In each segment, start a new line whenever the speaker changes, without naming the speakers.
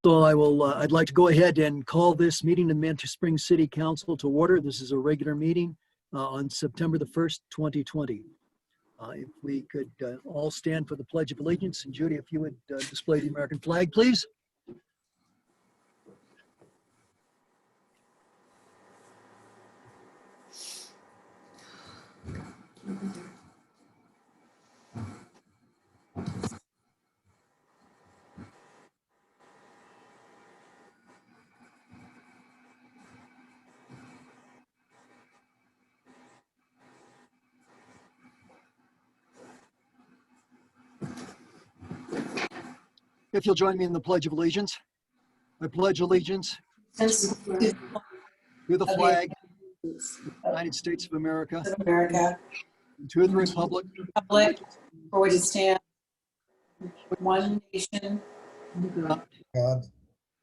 So I'd like to go ahead and call this meeting of the Mantua Springs City Council to order. This is a regular meeting on September the 1st, 2020. If we could all stand for the Pledge of Allegiance. And Judy, if you would display the American flag, please. If you'll join me in the Pledge of Allegiance. I pledge allegiance to the flag of the United States of America, and to the republic
for which it stands, one nation,
God,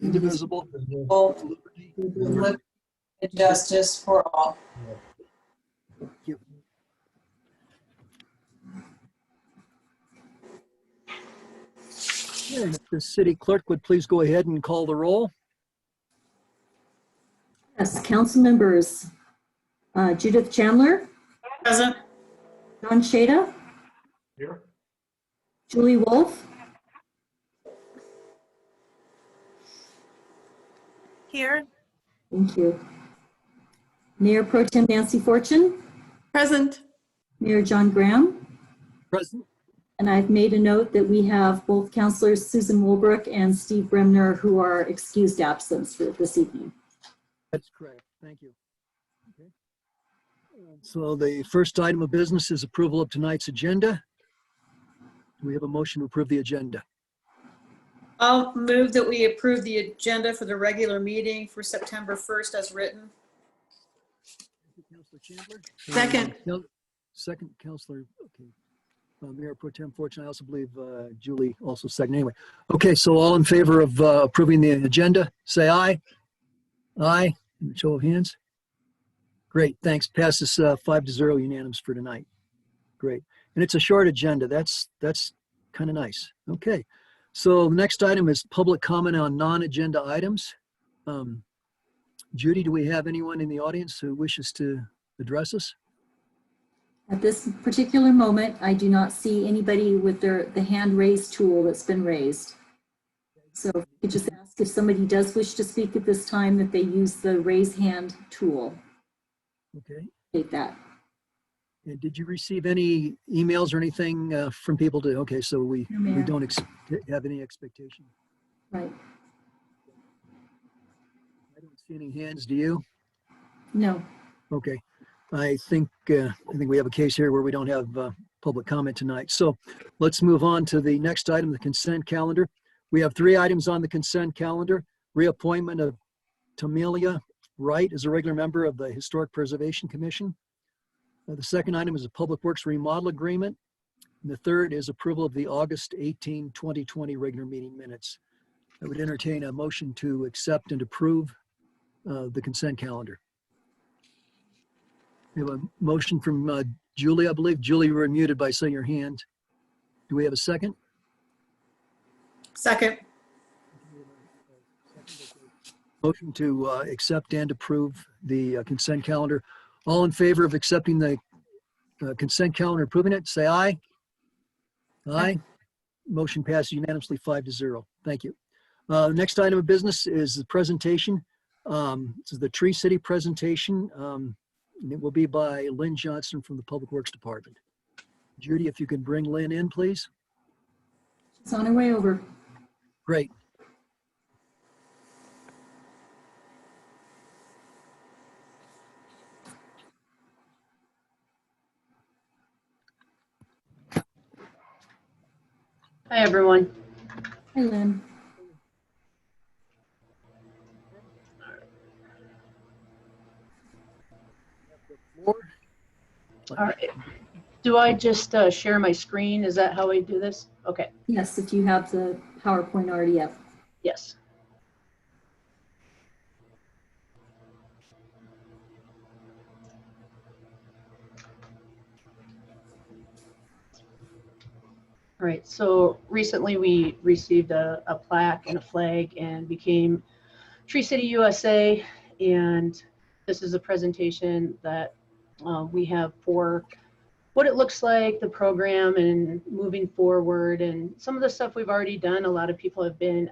indivisible,
full
with liberty
and justice for all.
Thank you. And if the city clerk would please go ahead and call the roll.
Yes, council members, Judith Chandler,
Present.
John Shada,
here.
Julie Wolf,
Here.
thank you. Mayor Pro Tem Nancy Fortune,
Present.
Mayor John Graham,
Present.
and I've made a note that we have both councilors Susan Wolbrook and Steve Bremner who are excused absence for this evening.
That's correct. Thank you. Okay. So the first item of business is approval of tonight's agenda. Do we have a motion to approve the agenda?
I'll move that we approve the agenda for the regular meeting for September 1st as written.
Thank you, Councilor Chandler.
Second.
Second, Councilor, okay. Mayor Pro Tem Fortune, I also believe Julie also second anyway. Okay, so all in favor of approving the agenda, say aye. Aye. Show of hands. Great, thanks. Passes 5-0 unanimous for tonight. Great. And it's a short agenda. That's kind of nice. Okay. So the next item is public comment on non-agenda items. Judy, do we have anyone in the audience who wishes to address us?
At this particular moment, I do not see anybody with the hand raise tool that's been raised. So if you could just ask if somebody does wish to speak at this time, that they use the raise hand tool.
Okay.
Take that.
And did you receive any emails or anything from people to, okay, so we
No, Mayor.
don't have any expectation.
Right.
I don't see any hands, do you?
No.
Okay. I think we have a case here where we don't have public comment tonight. So let's move on to the next item, the consent calendar. We have 3 items on the consent calendar. Reappointment of Tamelia Wright as a regular member of the Historic Preservation Commission. The second item is a Public Works remodel agreement. And the third is approval of the August 18, 2020 regular meeting minutes. I would entertain a motion to accept and approve the consent calendar. We have a motion from Julie, I believe. Julie, you were muted by saying your hand. Do we have a second?
Second.
Motion to accept and approve the consent calendar. All in favor of accepting the consent calendar, approving it, say aye. Aye. Motion passes unanimously 5-0. Thank you. Next item of business is the presentation. This is the Tree City presentation. And it will be by Lynn Johnson from the Public Works Department. Judy, if you can bring Lynn in, please.
She's on her way over.
Great.
Hi, everyone.
Hi, Lynn.
All right. Do I just share my screen? Is that how I do this? Okay.
Yes, if you have the PowerPoint already up.
Yes. Right, so recently we received a plaque and a flag and became Tree City USA. And this is a presentation that we have for what it looks like, the program and moving forward, and some of the stuff we've already done. A lot of people have been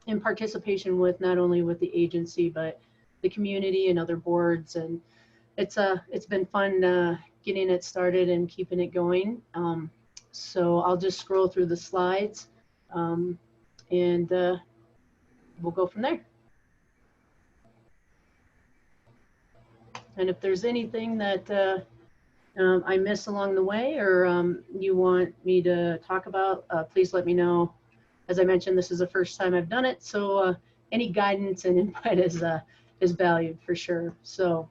in participation with, not only with the agency, but the community and other boards. And it's been fun getting it started and keeping it going. So I'll just scroll through the slides and we'll go from there. And if there's anything that I miss along the way, or you want me to talk about, please let me know. As I mentioned, this is the first time I've done it, so any guidance and input is valued for sure. So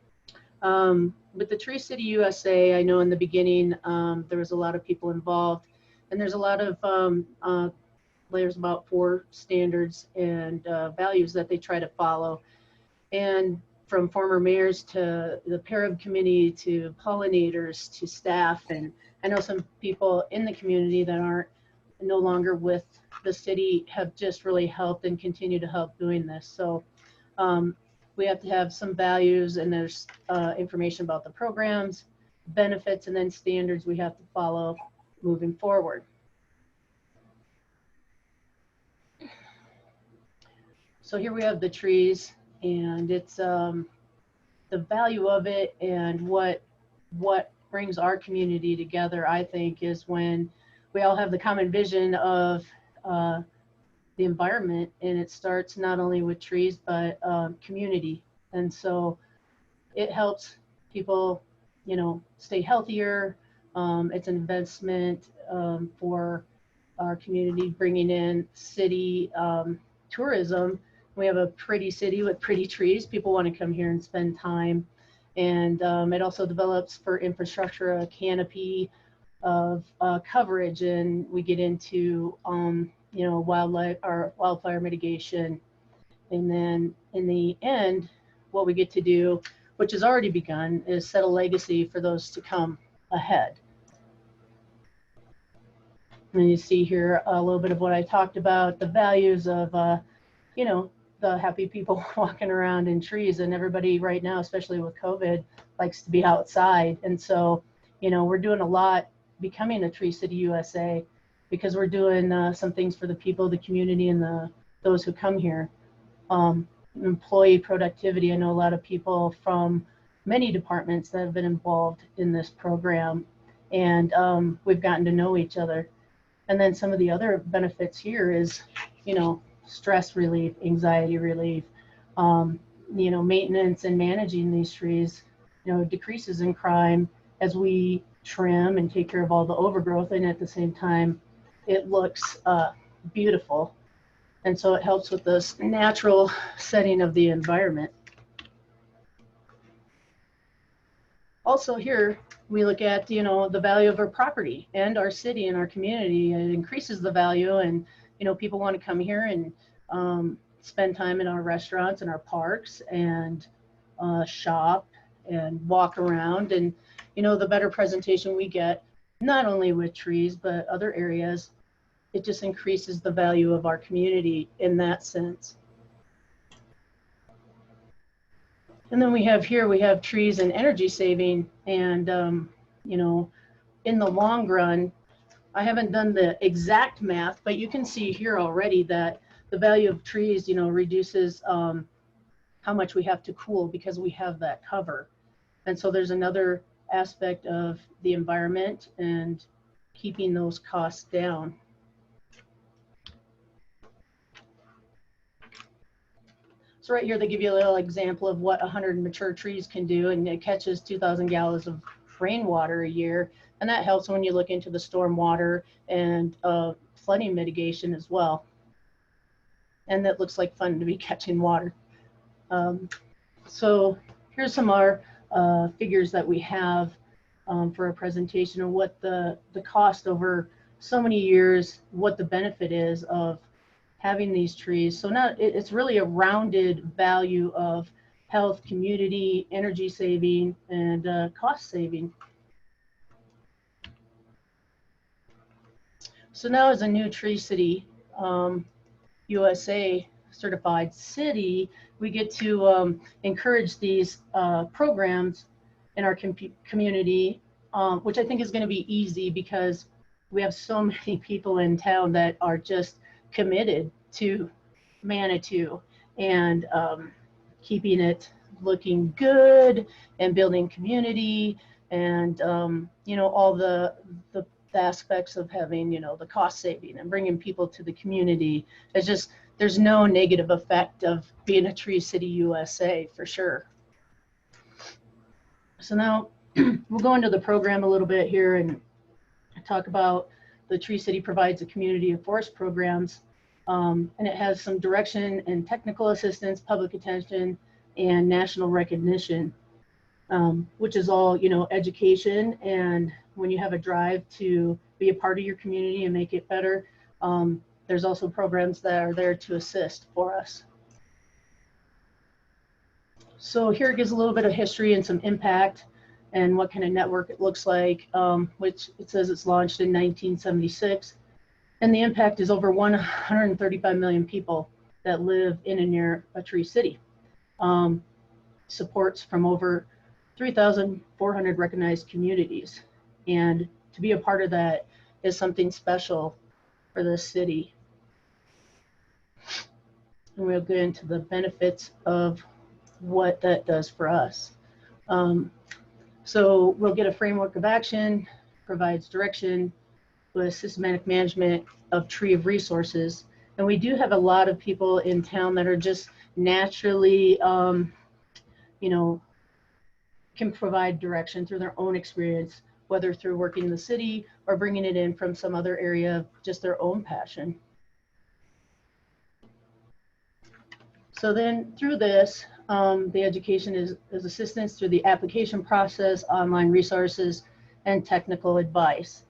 with the Tree City USA, I know in the beginning there was a lot of people involved, and there's a lot of there's about 4 standards and values that they try to follow. And from former mayors to the Parab committee to pollinators to staff, and I know some people in the community that aren't no longer with the city have just really helped and continue to help doing this. So we have to have some values, and there's information about the programs, benefits, and then standards we have to follow moving forward. So here we have the trees, and it's the value of it, and what brings our community together, I think, is when we all have the common vision of the environment, and it starts not only with trees but community. And so it helps people, you know, stay healthier. It's an investment for our community, bringing in city tourism. We have a pretty city with pretty trees. People want to come here and spend time. And it also develops for infrastructure a canopy of coverage, and we get into you know, wildlife or wildfire mitigation. And then in the end, what we get to do, which has already begun, is set a legacy for those to come ahead. And you see here a little bit of what I talked about, the values of, you know, the happy people walking around in trees. And everybody right now, especially with COVID, likes to be outside. And so, you know, we're doing a lot becoming a Tree City USA, because we're doing some things for the people, the community, and those who come here. Employee productivity. I know a lot of people from many departments that have been involved in this program, and we've gotten to know each other. And then some of the other benefits here is, you know, stress relief, anxiety relief, you know, maintenance and managing these trees, you know, decreases in crime as we trim and take care of all the overgrowth, and at the same time it looks beautiful. And so it helps with this natural setting of the environment. Also here we look at, you know, the value of our property and our city and our community. It increases the value, and you know, people want to come here and spend time in our restaurants and our parks, and shop and walk around. And you know, the better presentation we get, not only with trees but other areas, it just increases the value of our community in that sense. And then we have here, we have trees and energy saving. And you know, in the long run, I haven't done the exact math, but you can see here already that the value of trees, you know, reduces how much we have to cool, because we have that cover. And so there's another aspect of the environment and keeping those costs down. So right here, they give you a little example of what 100 mature trees can do, and it catches 2,000 gallons of rainwater a year. And that helps when you look into the storm water and flooding mitigation as well. And that looks like fun to be catching water. So here's some of our figures that we have for a presentation of what the cost over so many years, what the benefit is of having these trees. So now it's really a rounded value of health, community, energy saving, and cost saving. So now as a new Tree City USA certified city, we get to encourage these programs in our community, which I think is going to be easy because we have so many people in town that are just committed to Manitou and keeping it looking good and building community and all the aspects of having the cost saving and bringing people to the community. It's just there's no negative effect of being a Tree City USA for sure. So now we'll go into the program a little bit here and talk about the Tree City provides a community of forest programs, and it has some direction and technical assistance, public attention, and national recognition, which is all education. And when you have a drive to be a part of your community and make it better, there's also programs that are there to assist for us. So here it gives a little bit of history and some impact and what kind of network it looks like, which it says it's launched in 1976. And the impact is over 135 million people that live in and near a Tree City. Supports from over 3,400 recognized communities. And to be a part of that is something special for this city. And we'll get into the benefits of what that does for us. So we'll get a framework of action, provides direction with systematic management of tree of resources. And we do have a lot of people in town that are just naturally, can provide direction through their own experience, whether through working in the city or bringing it in from some other area of just their own passion. So then through this, the education is assistance through the application process, online resources, and technical advice.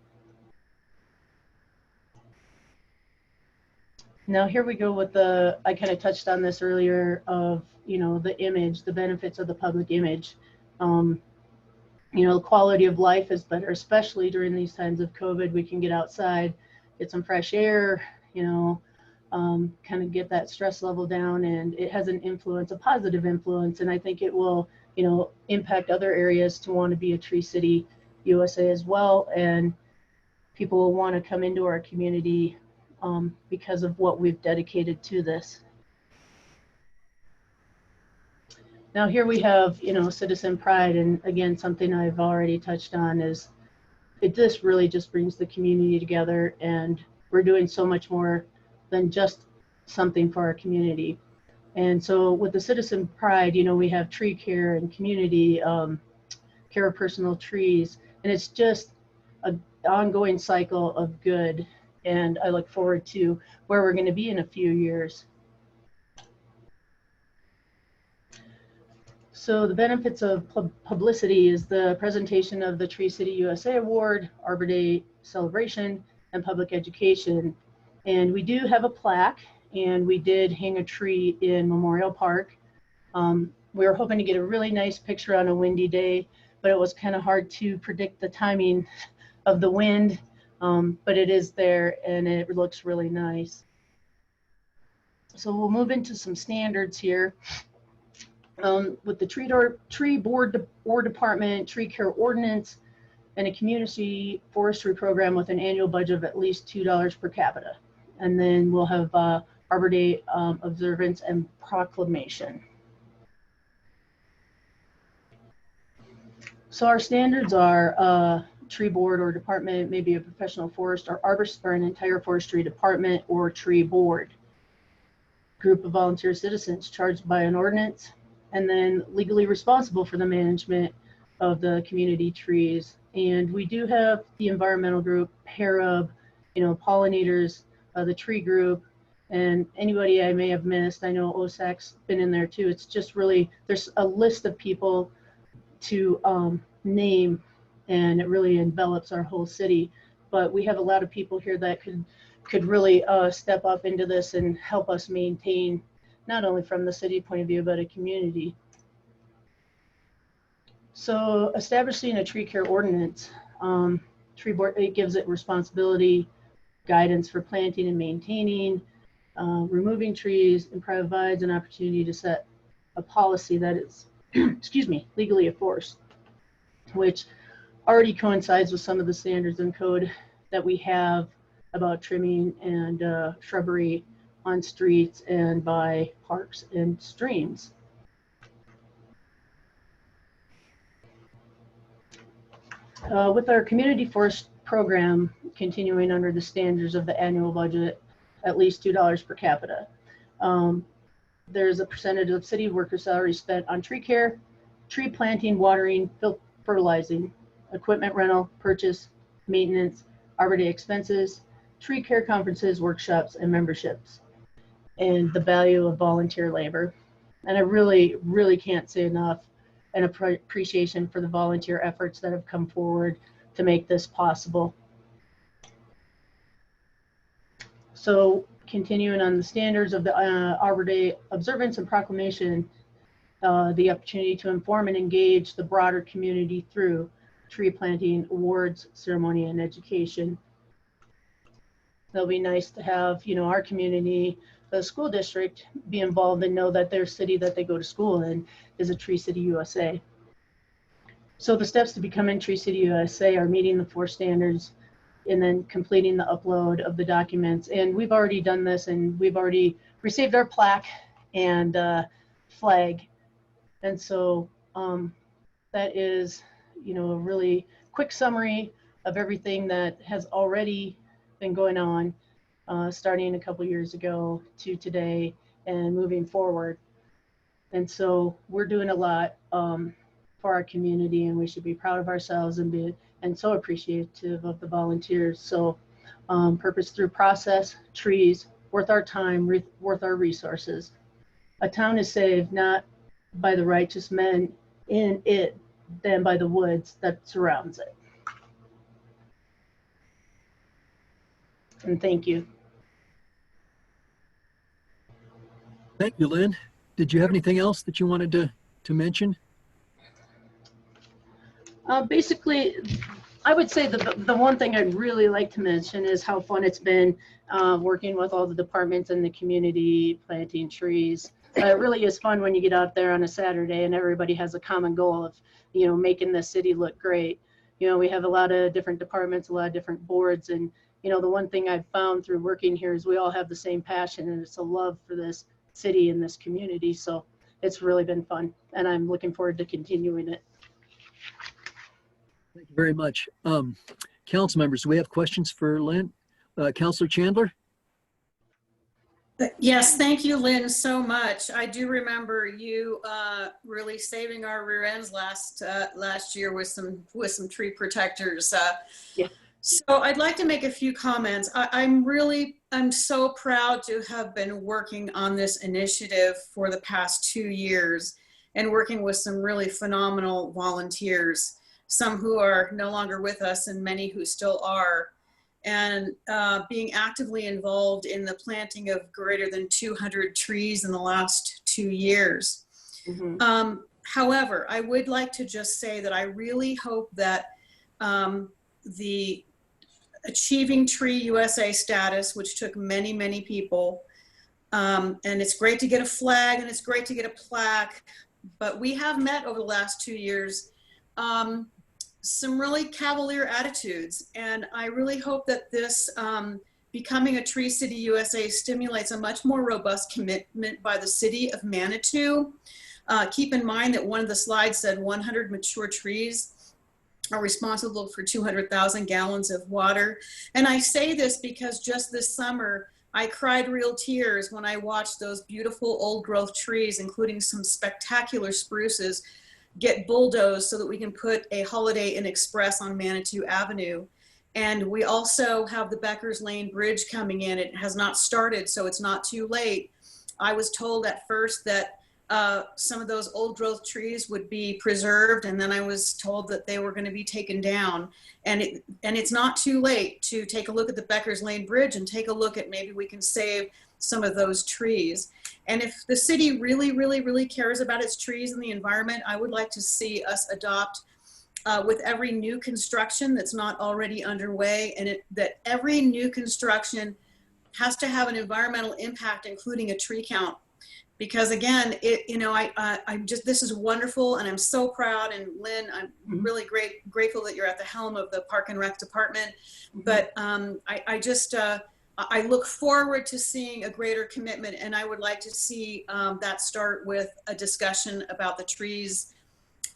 Now here we go with I kind of touched on this earlier of, the image, the benefits of the public image. The quality of life is better, especially during these times of COVID. We can get outside, get some fresh air, kind of get that stress level down, and it has an influence, a positive influence. And I think it will, impact other areas to want to be a Tree City USA as well. And people will want to come into our community because of what we've dedicated to this. Now here we have, citizen pride. And again, something I've already touched on is this really just brings the community together, and we're doing so much more than just something for our community. And so with the citizen pride, we have tree care and community care of personal trees, and it's just an ongoing cycle of good. And I look forward to where we're going to be in a few years. So the benefits of publicity is the presentation of the Tree City USA Award, Arbor Day celebration, and public education. And we do have a plaque, and we did hang a tree in Memorial Park. We were hoping to get a really nice picture on a windy day, but it was kind of hard to predict the timing of the wind, but it is there and it looks really nice. So we'll move into some standards here. With the tree board or department, tree care ordinance, and a community forestry program with an annual budget of at least $2 per capita. And then we'll have Arbor Day observance and proclamation. So our standards are tree board or department, maybe a professional forest or arborist for an entire forestry department or tree board. Group of volunteer citizens charged by an ordinance, and then legally responsible for the management of the community trees. And we do have the environmental group, PARUB, pollinators, the tree group, and anybody I may have missed. I know OSAC's been in there too. It's just really, there's a list of people to name, and it really envelops our whole city. But we have a lot of people here that could really step up into this and help us maintain, not only from the city point of view, but a community. So establishing a tree care ordinance, tree board, it gives it responsibility guidance for planting and maintaining, removing trees, and provides an opportunity to set a policy that is, excuse me, legally enforced, which already coincides with some of the standards and code that we have about trimming and shrubbery on streets and by parks and streams. With our community forest program continuing under the standards of the annual budget, at least $2 per capita. There's a percentage of city worker salary spent on tree care, tree planting, watering, fertilizing, equipment rental, purchase, maintenance, Arbor Day expenses, tree care conferences, workshops, and memberships, and the value of volunteer labor. And I really, really can't say enough an appreciation for the volunteer efforts that have come forward to make this possible. So continuing on the standards of the Arbor Day observance and proclamation, the opportunity to inform and engage the broader community through tree planting, awards, ceremony, and education. It'll be nice to have, you know, our community, the school district, be involved and know that their city that they go to school in is a Tree City USA. So the steps to becoming Tree City USA are meeting the 4 standards and then completing the upload of the documents. And we've already done this, and we've already received our plaque and flag. And so that is, you know, a really quick summary of everything that has already been going on, starting a couple years ago to today and moving forward. And so we're doing a lot for our community, and we should be proud of ourselves and so appreciative of the volunteers. So purpose through process, trees, worth our time, worth our resources. A town is saved not by the righteous men in it, than by the woods that surrounds it. And thank you.
Thank you, Lynn. Did you have anything else that you wanted to mention?
Basically, I would say the one thing I'd really like to mention is how fun it's been working with all the departments in the community, planting trees. It really is fun when you get out there on a Saturday and everybody has a common goal of, you know, making the city look great. You know, we have a lot of different departments, a lot of different boards, and, you know, the one thing I've found through working here is we all have the same passion, and it's a love for this city and this community. So it's really been fun, and I'm looking forward to continuing it.
Thank you very much. Council members, do we have questions for Lynn? Councilor Chandler?
Yes, thank you, Lynn, so much. I do remember you really saving our rear ends last year with some tree protectors.
Yeah.
So I'd like to make a few comments. I'm so proud to have been working on this initiative for the past 2 years and working with some really phenomenal volunteers, some who are no longer with us and many who still are, and being actively involved in the planting of greater than 200 trees in the last 2 years. Mm-hmm. However, I would like to just say that I really hope that the Achieving Tree USA status, which took many, many people, and it's great to get a flag and it's great to get a plaque, but we have met over the last 2 years some really cavalier attitudes. And I really hope that this becoming a Tree City USA stimulates a much more robust commitment by the city of Manitou. Keep in mind that one of the slides said 100 mature trees are responsible for 200,000 gallons of water. And I say this because just this summer, I cried real tears when I watched those beautiful old growth trees, including some spectacular spruces, get bulldozed so that we can put a Holiday Inn Express on Manitou Avenue. And we also have the Becker's Lane Bridge coming in. It has not started, so it's not too late. I was told at first that some of those old growth trees would be preserved, and then I was told that they were going to be taken down. And it's not too late to take a look at the Becker's Lane Bridge and take a look at maybe we can save some of those trees. And if the city really, really, really cares about its trees and the environment, I would like to see us adopt with every new construction that's not already underway, and that every new construction has to have an environmental impact, including a tree count. Because again, I'm just, this is wonderful, and I'm so proud. And Lynn, I'm really grateful that you're at the helm of the Park and Rec department. But I look forward to seeing a greater commitment, and I would like to see that start with a discussion about the trees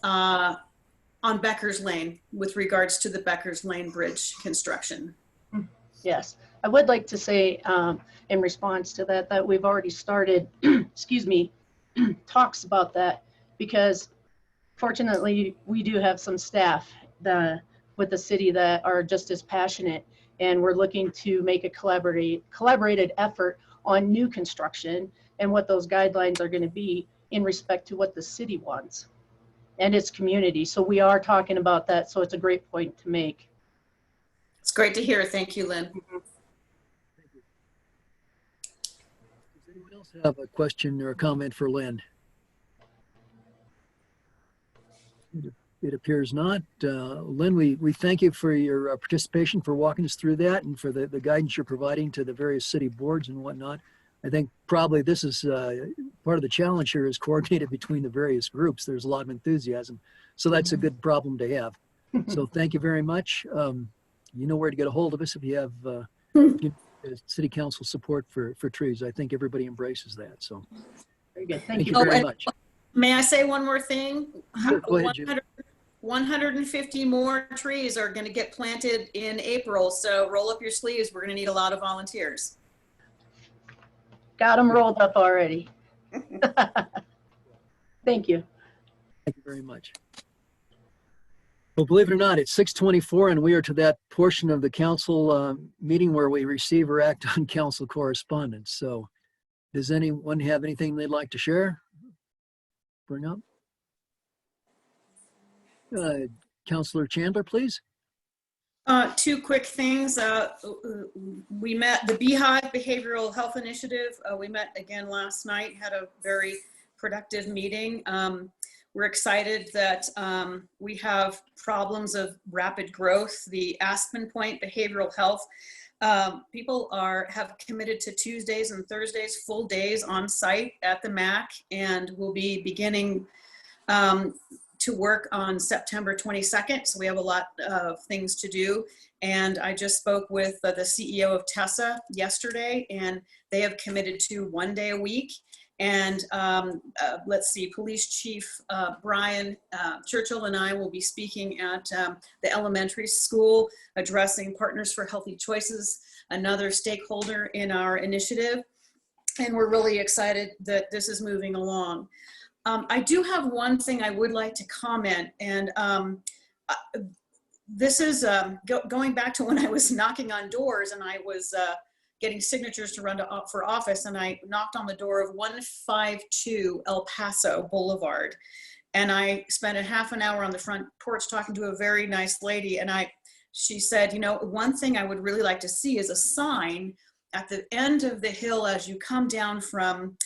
on Becker's Lane with regards to the Becker's Lane Bridge construction.
Yes, I would like to say in response to that, that we've already started, excuse me, talks about that, because fortunately we do have some staff with the city that are just as passionate, and we're looking to make a collaborated effort on new construction and what those guidelines are going to be in respect to what the city wants and its community. So we are talking about that. So it's a great point to make.
It's great to hear. Thank you, Lynn.
Thank you. Does anyone else have a question or a comment for Lynn? It appears not. Lynn, we thank you for your participation, for walking us through that, and for the guidance you're providing to the various city boards and whatnot. I think probably this is part of the challenge here, is coordinated between the various groups. There's a lot of enthusiasm. So that's a good problem to have. So thank you very much. You know where to get a hold of us if you have city council support for trees. I think everybody embraces that. So
Very good.
thank you
Oh,
very
and
much.
May I say one more thing?
Sure, go ahead, Jim.
150 more trees are going to get planted in April. So roll up your sleeves. We're going to need a lot of volunteers.
Got them rolled up already. Thank you.
Thank you very much. Well, believe it or not, it's 6:24, and we are to that portion of the council meeting where we receive or act on council correspondence. So does anyone have anything they'd like to share? Bring up? Councilor Chandler, please.
Two quick things. We met the Beehive Behavioral Health Initiative. We met again last night, had a very productive meeting. We're excited that we have problems of rapid growth. The Aspen Point Behavioral Health, people have committed to Tuesdays and Thursdays, full days on site at the MAC, and we'll be beginning to work on September 22nd. So we have a lot of things to do. And I just spoke with the CEO of Tessa yesterday, and they have committed to 1 day a week. And let's see, Police Chief Brian Churchill and I will be speaking at the elementary school, addressing Partners for Healthy Choices, another stakeholder in our initiative. And we're really excited that this is moving along. I do have one thing I would like to comment, and this is going back to when I was knocking on doors and I was getting signatures to run for office, and I knocked on the door of 152 El Paso Boulevard. And I spent a half an hour on the front porch talking to a very nice lady, and she said, you know, one thing I would really like to see is a sign at the end of the hill as you come down from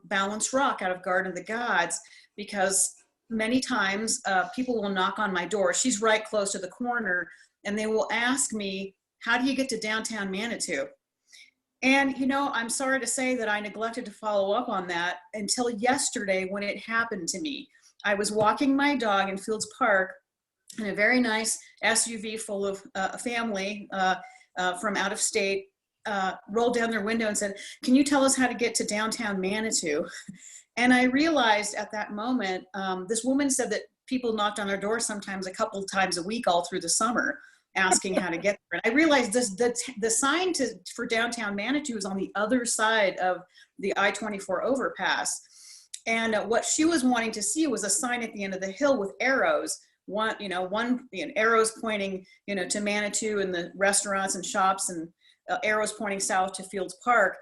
Balance Rock out of Garden of the Gods, because many times people will knock on my door. She's right close to the corner, and they will ask me, how do you get to downtown Manitou? And, you know, I'm sorry to say that I neglected to follow up on that until yesterday when it happened to me. I was walking my dog in Fields Park, and a very nice SUV full of a family from out of state rolled down their window and said, can you tell us how to get to downtown Manitou? And I realized at that moment, this woman said that people knocked on their door sometimes a couple times a week all through the summer, asking how to get there. And I realized the sign for downtown Manitou is on the other side of the I-24 overpass. And what she was wanting to see was a sign at the end of the hill with arrows, arrows pointing, to Manitou and the restaurants and shops, and arrows pointing south to Fields Park.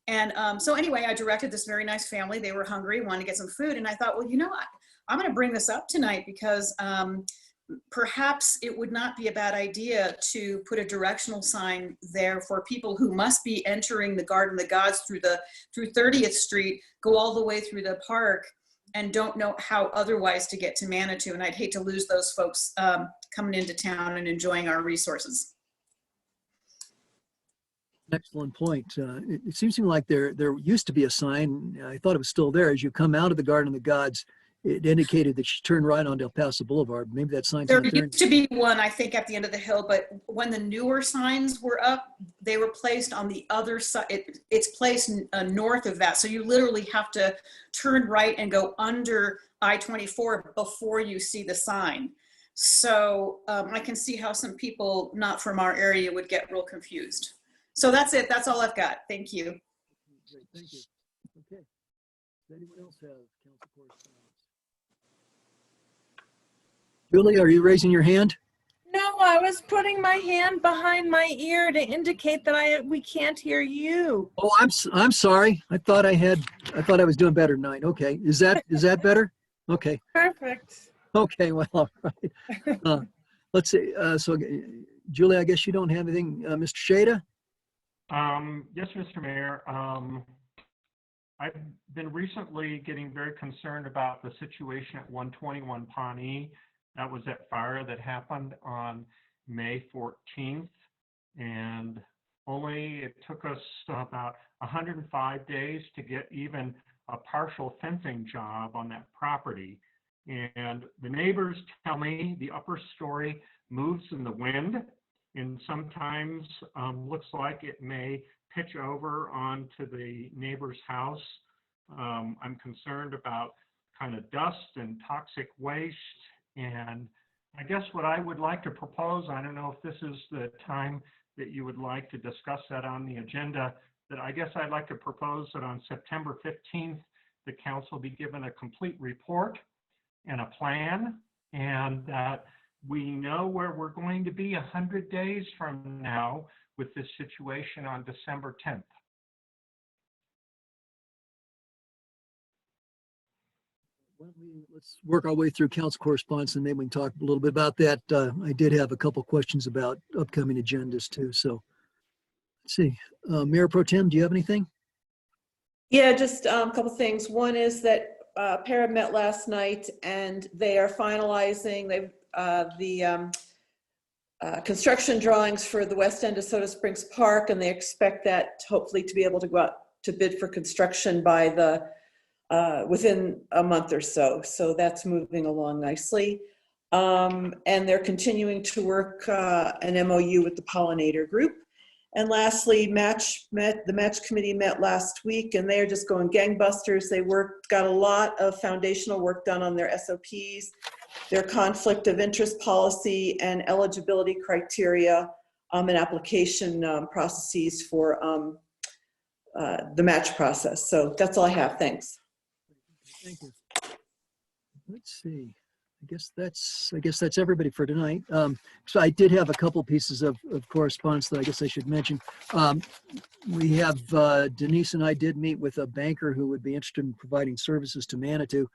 And so anyway, I directed this very nice family. They were hungry, wanted to get some food. And I thought, well, I'm going to bring this up tonight because perhaps it would not be a bad idea to put a directional sign there for people who must be entering the Garden of the Gods through 30th Street, go all the way through the park, and don't know how otherwise to get to Manitou. And I'd hate to lose those folks coming into town and enjoying our resources.
Excellent point. It seems to me like there used to be a sign. I thought it was still there. As you come out of the Garden of the Gods, it indicated that you turn right on El Paso Boulevard. Maybe that sign's
There
not there.
used to be one, I think, at the end of the hill, but when the newer signs were up, they were placed on the other side. It's placed north of that. So you literally have to turn right and go under I-24 before you see the sign. So I can see how some people not from our area would get real confused. So that's it. That's all I've got. Thank you.
Great, thank you. Okay. Does anyone else have council correspondence? Julie, are you raising your hand?
No, I was putting my hand behind my ear to indicate that we can't hear you.
Oh, I'm sorry. I thought I was doing better tonight. Okay. Is that better? Okay.
Perfect.
Okay. Well, all right. Let's see. So, Julie, I guess you don't have anything. Mr. Shada?
Yes, Mr. Mayor. I've been recently getting very concerned about the situation at 121 Pawnee. That was that fire that happened on May 14th. And it took us about 105 days to get even a partial fencing job on that property. And the neighbors tell me the upper story moves in the wind, and sometimes looks like it may pitch over onto the neighbor's house. I'm concerned about kind of dust and toxic waste. And I guess what I would like to propose, I don't know if this is the time that you would like to discuss that on the agenda, that I guess I'd like to propose that on September 15th, the council be given a complete report and a plan, and that we know where we're going to be 100 days from now with this situation on December 10th.
Let's work our way through council correspondence and maybe we can talk a little bit about that. I did have a couple questions about upcoming agendas too. So let's see. Mayor Pro Tem, do you have anything?
Yeah, just a couple things. One is that Para met last night and they are finalizing the construction drawings for the west end of Soda Springs Park, and they expect that hopefully to be able to go out to bid for construction by within a month or so. So that's moving along nicely. And they're continuing to work an MOU with the Pollinator Group. And lastly, the match committee met last week, and they're just going gangbusters. They got a lot of foundational work done on their SOPs, their conflict of interest policy and eligibility criteria, and application processes for the match process. So that's all I have. Thanks.
Thank you. Let's see. I guess that's everybody for tonight. So I did have a couple pieces of correspondence that I guess I should mention. We have Denise and I did meet with a banker who would be interested in providing services to Manitou.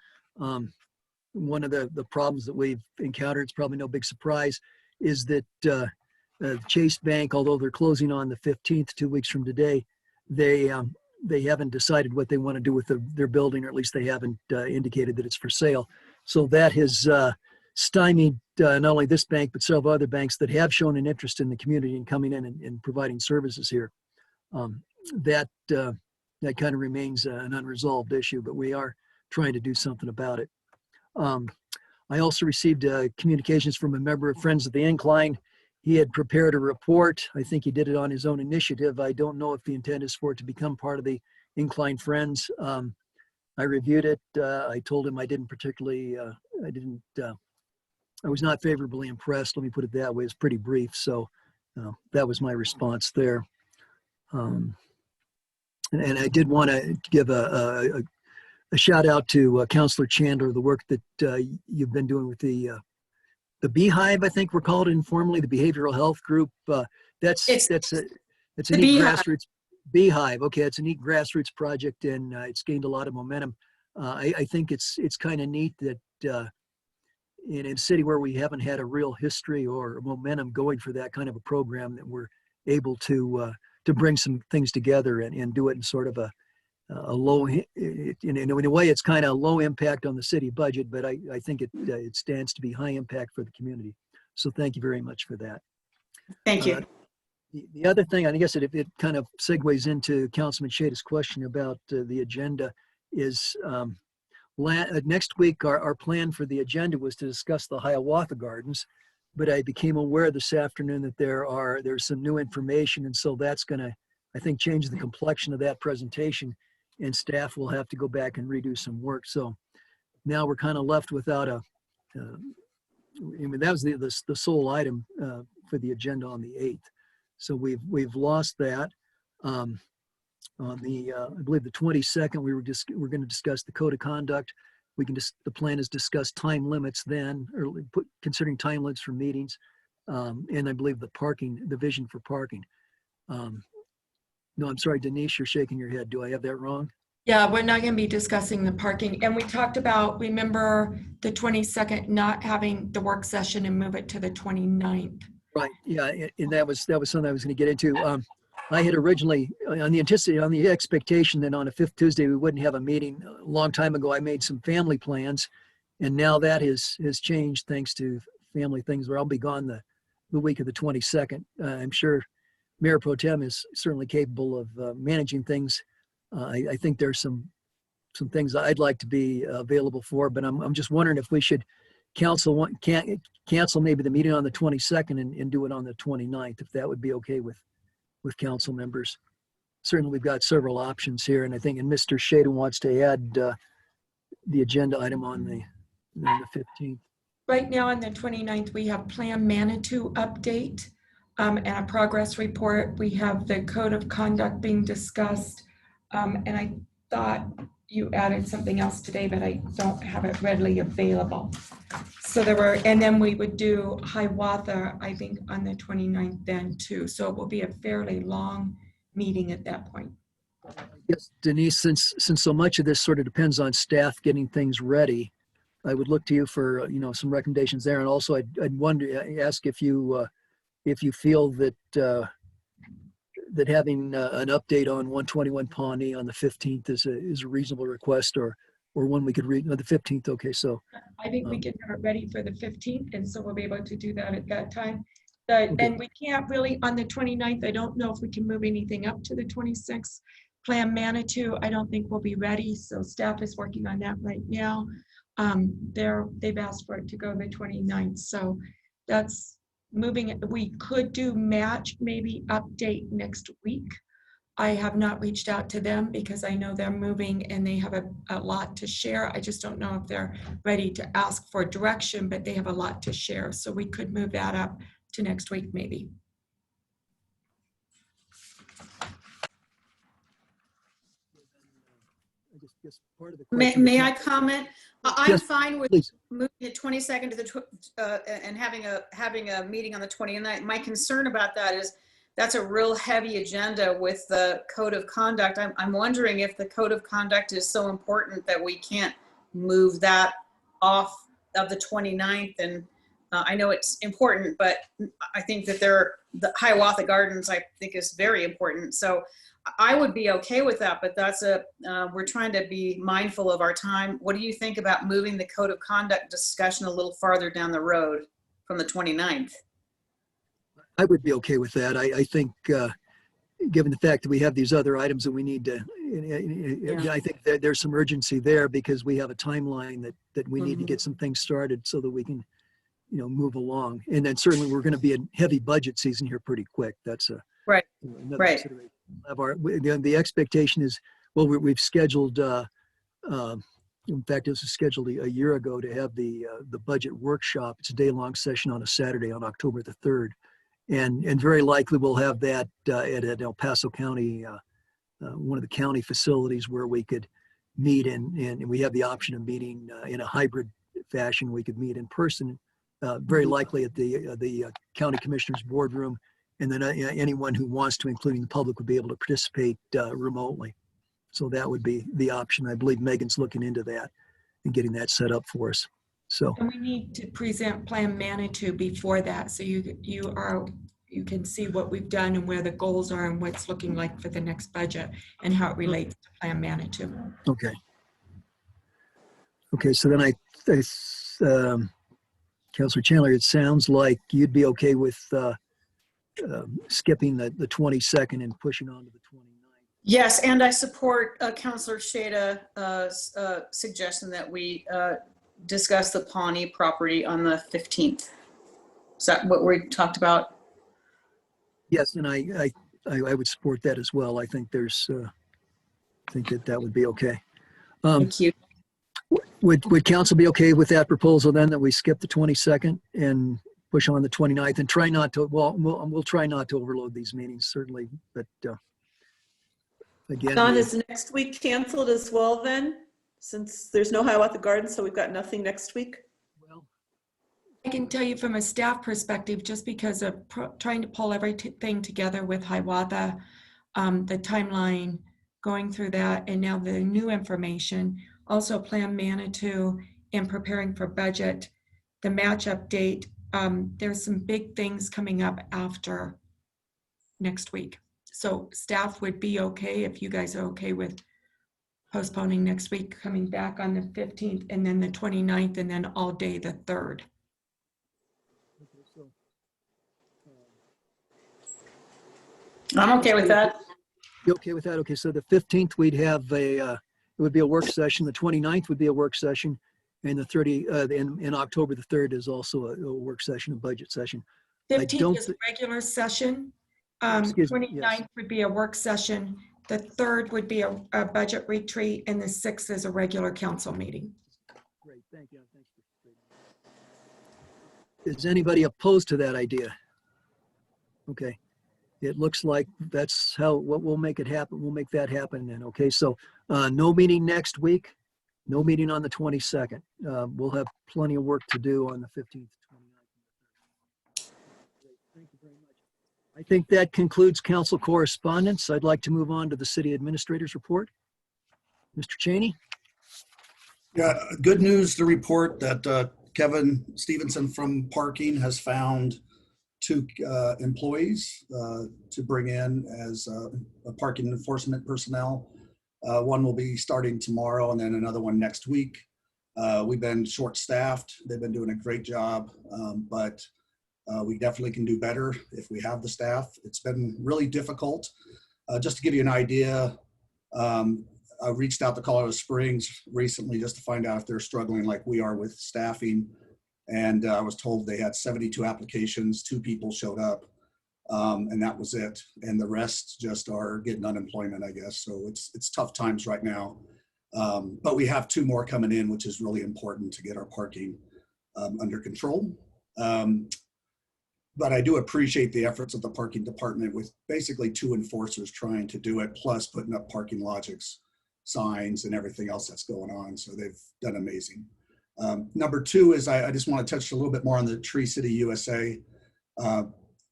One of the problems that we've encountered, it's probably no big surprise, is that Chase Bank, although they're closing on the 15th, 2 weeks from today, they haven't decided what they want to do with their building, or at least they haven't indicated that it's for sale. So that has stymied not only this bank, but several other banks that have shown an interest in the community and coming in and providing services here. That kind of remains an unresolved issue, but we are trying to do something about it. I also received communications from a member of Friends of the Incline. He had prepared a report. I think he did it on his own initiative. I don't know if the intent is for it to become part of the Incline Friends. I reviewed it. I told him I was not favorably impressed. Let me put it that way. It's pretty brief. So that was my response there. And I did want to give a shout out to Councilor Chandler, the work that you've been doing with the Beehive, I think we're called informally, the Behavioral Health Group. That's a neat grassroots Beehive. Okay, it's a neat grassroots project, and it's gained a lot of momentum. I think it's kind of neat that in a city where we haven't had a real history or momentum going for that kind of a program, that we're able to bring some things together and do it in sort of a low, in a way, it's kind of low impact on the city budget, but I think it stands to be high impact for the community. So thank you very much for that.
Thank you.
The other thing, I guess it kind of segues into Councilman Shade's question about the agenda is next week, our plan for the agenda was to discuss the Hiawatha Gardens, but I became aware this afternoon that there's some new information, and so that's going to, I think, change the complexion of that presentation, and staff will have to go back and redo some work. So now we're kind of left without a, I mean, that was the sole item for the agenda on the 8th. So we've lost that. On the, I believe the 22nd, we're going to discuss the code of conduct. The plan is discuss time limits then, or considering time limits for meetings. And I believe the vision for parking. No, I'm sorry, Denise, you're shaking your head. Do I have that wrong?
Yeah, we're not going to be discussing the parking. And we talked about, remember the 22nd, not having the work session and move it to the 29th.
Right. Yeah. And that was something I was going to get into. I had originally on the expectation that on a fifth Tuesday, we wouldn't have a meeting. A long time ago, I made some family plans, and now that has changed thanks to family things where I'll be gone the week of the 22nd. I'm sure Mayor Pro Tem is certainly capable of managing things. I think there's some things I'd like to be available for, but I'm just wondering if we should cancel maybe the meeting on the 22nd and do it on the 29th, if that would be okay with council members. Certainly, we've got several options here, and I think, and Mr. Shada wants to add the agenda item on the 15th.
Right now on the 29th, we have Plan Manitou update and a progress report. We have the code of conduct being discussed. And I thought you added something else today, but I don't have it readily available. So and then we would do Hiawatha, I think, on the 29th then too. So it will be a fairly long meeting at that point.
Yes, Denise, since so much of this sort of depends on staff getting things ready, I would look to you for, some recommendations there. And also I'd ask if you feel that having an update on 121 Pawnee on the 15th is a reasonable request, or one we could read. No, the 15th. Okay, so
I think we can have it ready for the 15th, and so we'll be able to do that at that time. And we can't really on the 29th. I don't know if we can move anything up to the 26th. Plan Manitou, I don't think we'll be ready, so staff is working on that right now. They've asked for it to go the 29th, so that's moving it. We could do match, maybe update next week. I have not reached out to them because I know they're moving and they have a lot to share. I just don't know if they're ready to ask for direction, but they have a lot to share. So we could move that up to next week, maybe.
part of the
May I comment? I'm
Yes,
fine with
please.
moving the 22nd to the and having a meeting on the 29th. My concern about that is that's a real heavy agenda with the code of conduct. I'm wondering if the code of conduct is so important that we can't move that off of the 29th. And I know it's important, but I think that the Hiawatha Gardens, I think, is very important. So I would be okay with that, but we're trying to be mindful of our time. What do you think about moving the code of conduct discussion a little farther down the road from the 29th?
I would be okay with that. I think, given the fact that we have these other items that we need to, I think that there's some urgency there because we have a timeline that we need to get some things started so that we can, move along. And then certainly we're going to be in heavy budget season here pretty quick. That's
Right.
Another
Right.
consideration. The expectation is, well, we've scheduled, in fact, this was scheduled a year ago to have the budget workshop. It's a day-long session on a Saturday on October the 3rd. And very likely we'll have that at El Paso County, one of the county facilities where we could meet and we have the option of meeting in a hybrid fashion. We could meet in person, very likely at the county commissioner's boardroom. And then anyone who wants to, including the public, would be able to participate remotely. So that would be the option. I believe Megan's looking into that and getting that set up for us. So
And we need to present Plan Manitou before that. So you are you can see what we've done and where the goals are and what's looking like for the next budget and how it relates to Plan Manitou.
Okay. Okay, so then Councilor Chandler, it sounds like you'd be okay with skipping the 22nd and pushing on to the 29th.
Yes, and I support Councilor Shada's suggestion that we discuss the Pawnee property on the 15th. Is that what we talked about?
Yes, and I would support that as well. I think I think that would be okay.
Thank you.
Would council be okay with that proposal then, that we skip the 22nd and push on the 29th and try not to, we'll try not to overload these meetings, certainly, but again.
Don, is next week canceled as well then? Since there's no Hiawatha Gardens, so we've got nothing next week?
Well,
I can tell you from a staff perspective, just because of trying to pull everything together with Hiawatha, the timeline, going through that, and now the new information, also Plan Manitou and preparing for budget, the match update. There's some big things coming up after next week. So staff would be okay if you guys are okay with postponing next week, coming back on the 15th and then the 29th and then all day the 3rd.
okay, so,
I'm okay with that.
you okay with that? Okay, so the 15th, we'd have it would be a work session. The 29th would be a work session. And the in October, the 3rd is also a work session, a budget session. I
15th
don't
is a regular session.
Excuse me,
29th
yes.
would be a work session. The 3rd would be a budget retreat, and the 6th is a regular council meeting.
Great, thank you. Thanks for straightening that. Is anybody opposed to that idea? Okay, it looks like that's what we'll make it happen. We'll make that happen then. Okay, so no meeting next week, no meeting on the 22nd. We'll have plenty of work to do on the 15th, 29th. Great, thank you very much. I think that concludes council correspondence. I'd like to move on to the city administrator's report. Mr. Cheney?
Yeah, good news to report that Kevin Stevenson from parking has found 2 employees to bring in as parking enforcement personnel. One will be starting tomorrow and then another one next week. We've been short-staffed. They've been doing a great job, but we definitely can do better if we have the staff. It's been really difficult. Just to give you an idea, I reached out to Colorado Springs recently just to find out if they're struggling like we are with staffing. And I was told they had 72 applications, 2 people showed up, and that was it. And the rest just are getting unemployment, I guess. So it's tough times right now. But we have 2 more coming in, which is really important to get our parking under control. But I do appreciate the efforts of the parking department with basically 2 enforcers trying to do it, plus putting up parking logics, signs, and everything else that's going on. So they've done amazing. Number 2 is I just want to touch a little bit more on the Tree City USA. I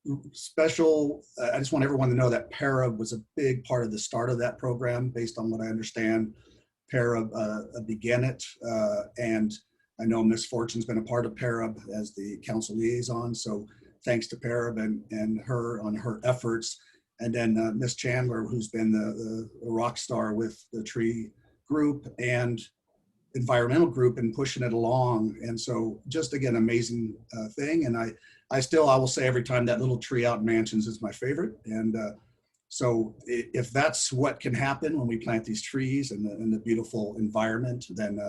just want everyone to know that PARA was a big part of the start of that program. Based on what I understand, PARA began it, and I know Ms. Fortune's been a part of PARA as the council liaison. So thanks to PARA and her on her efforts. And then Ms. Chandler, who's been the rock star with the tree group and environmental group and pushing it along. And so just again, amazing thing. And I will say every time that little tree out in Mansions is my favorite. And so if that's what can happen when we plant these trees and the beautiful environment, then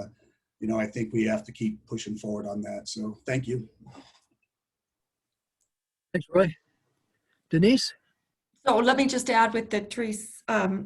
I think we have to keep pushing forward on that. So thank you.
Thanks, Roy. Denise?
So let me just add with the Tree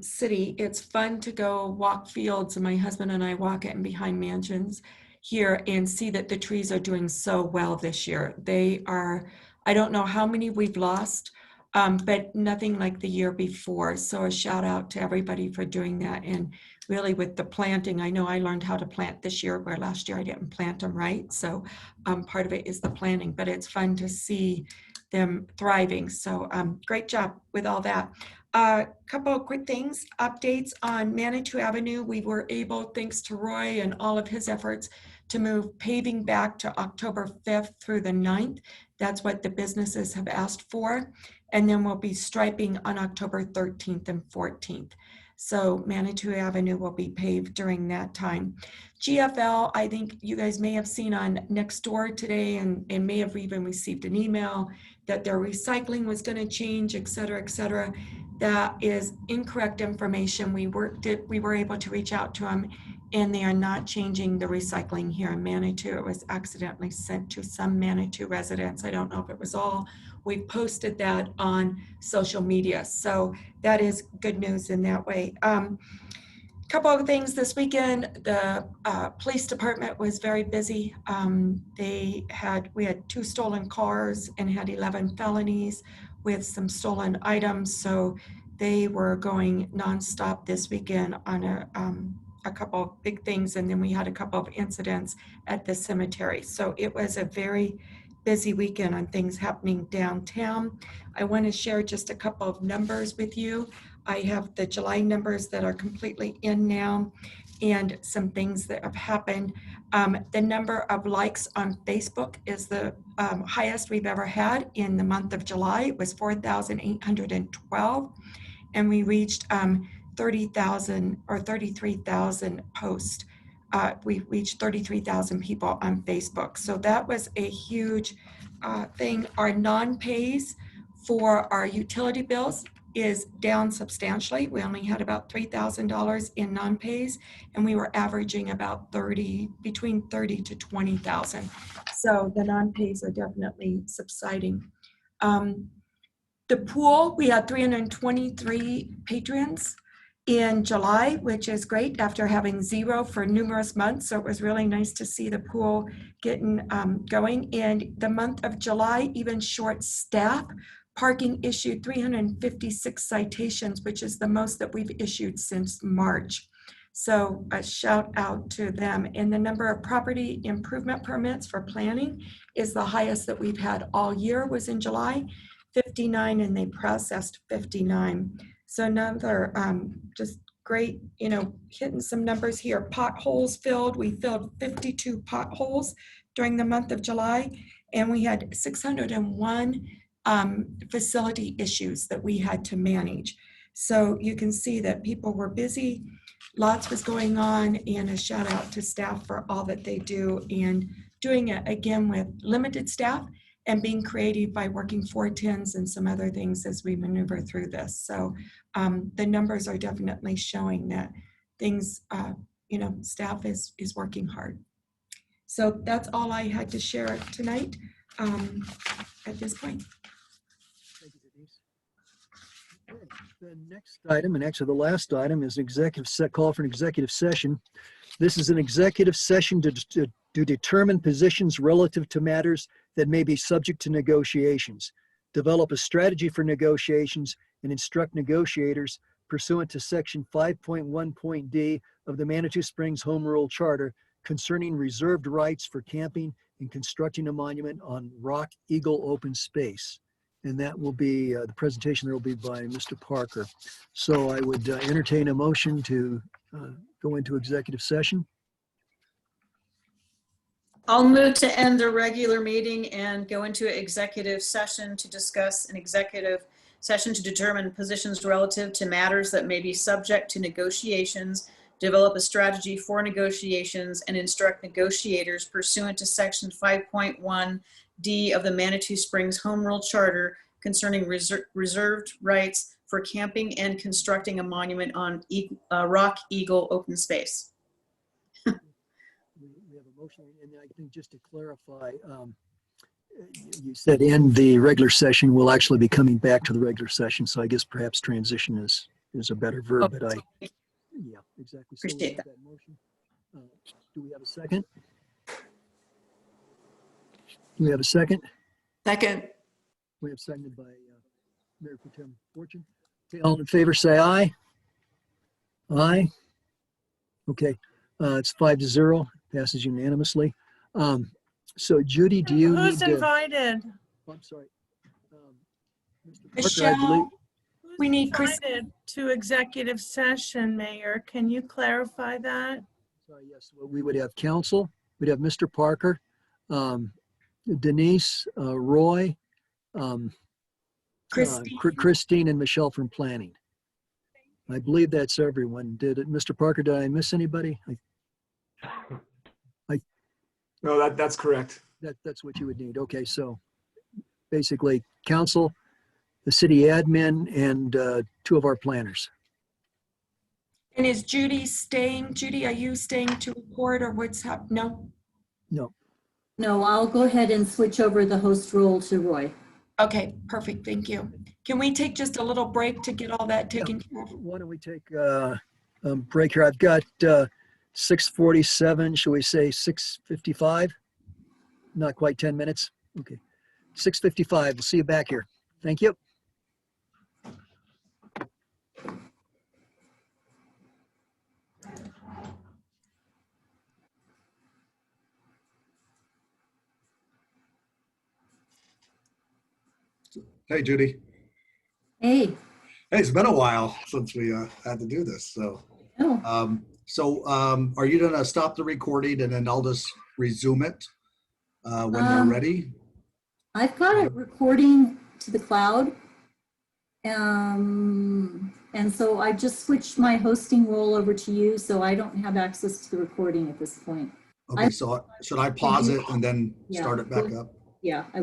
City, it's fun to go walk fields, and my husband and I walk it in behind Mansions here and see that the trees are doing so well this year. They are, I don't know how many we've lost, but nothing like the year before. So a shout out to everybody for doing that. And really with the planting, I know I learned how to plant this year, where last year I didn't plant them right. So part of it is the planting, but it's fun to see them thriving. So great job with all that. Couple of quick things, updates on Manitou Avenue. We were able, thanks to Roy and all of his efforts, to move paving back to October 5th through the 9th. That's what the businesses have asked for. And then we'll be striping on October 13th and 14th. So Manitou Avenue will be paved during that time. GFL, I think you guys may have seen on Nextdoor today and may have even received an email that their recycling was going to change, et cetera, et cetera. That is incorrect information. We were able to reach out to them, and they are not changing the recycling here in Manitou. It was accidentally sent to some Manitou residents. I don't know if it was all. We've posted that on social media. So that is good news in that way. Couple of things this weekend. The police department was very busy. We had 2 stolen cars and had 11 felonies with some stolen items. So they were going nonstop this weekend on a couple of big things. And then we had a couple of incidents at the cemetery. So it was a very busy weekend on things happening downtown. I want to share just a couple of numbers with you. I have the July numbers that are completely in now and some things that have happened. The number of likes on Facebook is the highest we've ever had in the month of July. It was 4,812, and we reached 30,000 or 33,000 posts. We reached 33,000 people on Facebook. So that was a huge thing. Our non-pays for our utility bills is down substantially. We only had about $3,000 in non-pays, and we were averaging about between 30 to 20,000. So the non-pays are definitely subsiding. The pool, we had 323 patrons in July, which is great after having 0 for numerous months. So it was really nice to see the pool getting going. In the month of July, even short staff, parking issued 356 citations, which is the most that we've issued since March. So a shout out to them. And the number of property improvement permits for planning is the highest that we've had all year, was in July, 59, and they processed 59. So another just great, hitting some numbers here. Potholes filled, we filled 52 potholes during the month of July, and we had 601 facility issues that we had to manage. So you can see that people were busy, lots was going on, and a shout out to staff for all that they do, and doing it again with limited staff and being creative by working 410s and some other things as we maneuver through this. So the numbers are definitely showing that things, staff is working hard. So that's all I had to share tonight at this point.
Thank you, Denise. Okay, the next item, and actually the last item, is call for an executive session. This is an executive session to determine positions relative to matters that may be subject to negotiations, develop a strategy for negotiations, and instruct negotiators pursuant to Section 5.1.d of the Manitou Springs Home Rule Charter concerning reserved rights for camping and constructing a monument on Rock Eagle open space. And that will be, the presentation there will be by Mr. Parker. So I would entertain a motion to go into executive session.
I'll move to end the regular meeting and go into an executive session to discuss an executive session to determine positions relative to matters that may be subject to negotiations, develop a strategy for negotiations, and instruct negotiators pursuant to Section 5.1D of the Manitou Springs Home Rule Charter concerning reserved rights for camping and constructing a monument on Rock Eagle open space.
We have a motion, and I think just to clarify, you said in the regular session, we'll actually be coming back to the regular session. So I guess perhaps transition is a better verb, but yeah, exactly. So
Appreciate that.
Motion. Do we have a second? Do we have a second?
Second.
We have seconded by Mayor Pro Tem Fortune. Okay, all in favor, say aye. Aye. Okay, it's 5-0, passes unanimously. So Judy, do you
Who's
need to?
invited?
Oh, I'm sorry. Mr. Parker, I
Michelle?
believe.
We need Chris.
Invited to executive session, Mayor. Can you clarify that?
Sorry, yes, well, we would have counsel, we'd have Mr. Parker, Denise, Roy,
Christine?
Christine and Michelle from planning. I believe that's everyone. Mr. Parker, did I miss anybody?
No, that's correct.
That's what you would need. Okay, so basically council, the city admin, and 2 of our planners.
And is Judy staying? Judy, are you staying to record or what's up? No?
No,
No, I'll go ahead and switch over the host role to Roy.
Okay, perfect. Thank you. Can we take just a little break to get all that taken care of?
why don't we take a break here? I've got 6:47, shall we say 6:55? Not quite 10 minutes. Okay, 6:55. We'll see you back here. Thank you.
Hey, Judy.
Hey,
Hey, it's been a while since we had to do this. So,
oh,
are you gonna stop the recording and then I'll just resume it when they're ready?
I've got it recording to the cloud. And so I just switched my hosting role over to you, so I don't have access to the recording at this point.
Okay, so should I pause it and then
Yeah.
start it back up?
Yeah, I